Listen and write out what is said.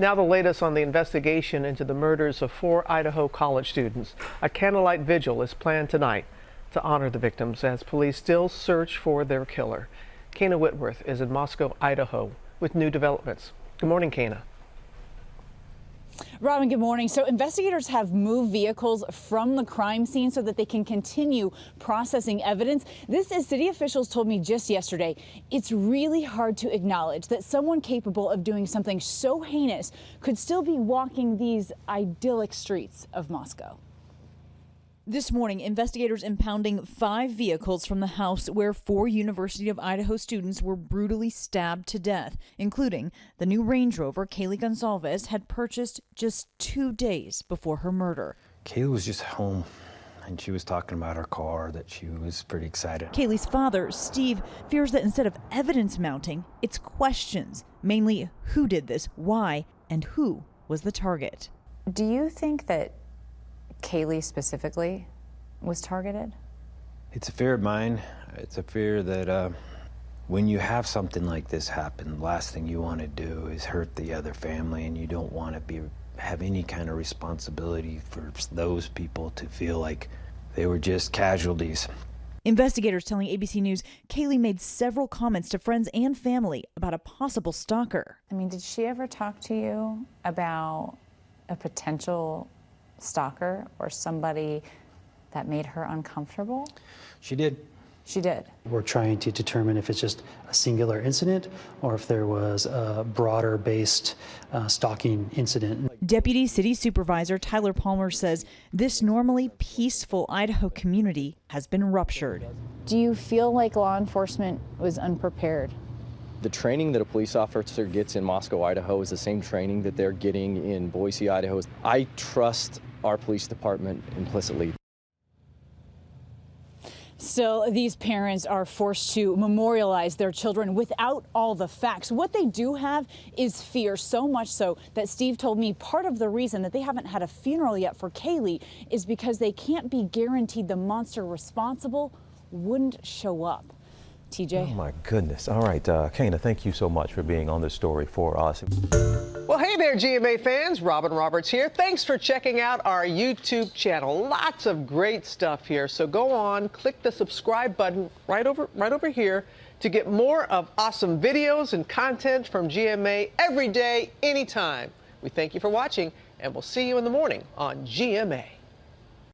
Now the latest on the investigation into the murders of 4 Idaho college students. A candlelight vigil is planned tonight to honor the victims as police still search for their killer. Kana Whitworth is in Moscow, Idaho with new developments. Good morning, Kana. Robin, good morning. So investigators have moved vehicles from the crime scene so that they can continue processing evidence. This, as city officials told me just yesterday, it's really hard to acknowledge that someone capable of doing something so heinous could still be walking these idyllic streets of Moscow. This morning, investigators impounding 5 vehicles from the house where 4 University of Idaho students were brutally stabbed to death, including the new Range Rover Kaylee Gonsalves had purchased just 2 days before her murder. Kaylee was just home, and she was talking about her car, that she was pretty excited. Kaylee's father, Steve, fears that instead of evidence mounting, it's questions, mainly who did this, why, and who was the target. Do you think that Kaylee specifically was targeted? It's a fear of mine. It's a fear that when you have something like this happen, the last thing you want to do is hurt the other family, and you don't want to have any kind of responsibility for those people to feel like they were just casualties. Investigators telling ABC News Kaylee made several comments to friends and family about a possible stalker. I mean, did she ever talk to you about a potential stalker or somebody that made her uncomfortable? She did. She did. We're trying to determine if it's just a singular incident or if there was a broader based stalking incident. Deputy City Supervisor Tyler Palmer says this normally peaceful Idaho community has been ruptured. Do you feel like law enforcement was unprepared? The training that a police officer gets in Moscow, Idaho is the same training that they're getting in Boise, Idaho. I trust our police department implicitly. Still, these parents are forced to memorialize their children without all the facts. What they do have is fear, so much so that Steve told me part of the reason that they haven't had a funeral yet for Kaylee is because they can't be guaranteed the monster responsible wouldn't show up. TJ. Oh my goodness. All right, Kana, thank you so much for being on this story for us. Well, hey there, GMA fans. Robin Roberts here. Thanks for checking out our YouTube channel. Lots of great stuff here. So go on, click the subscribe button right over here to get more of awesome videos and content from GMA every day, anytime. We thank you for watching, and we'll see you in the morning on GMA.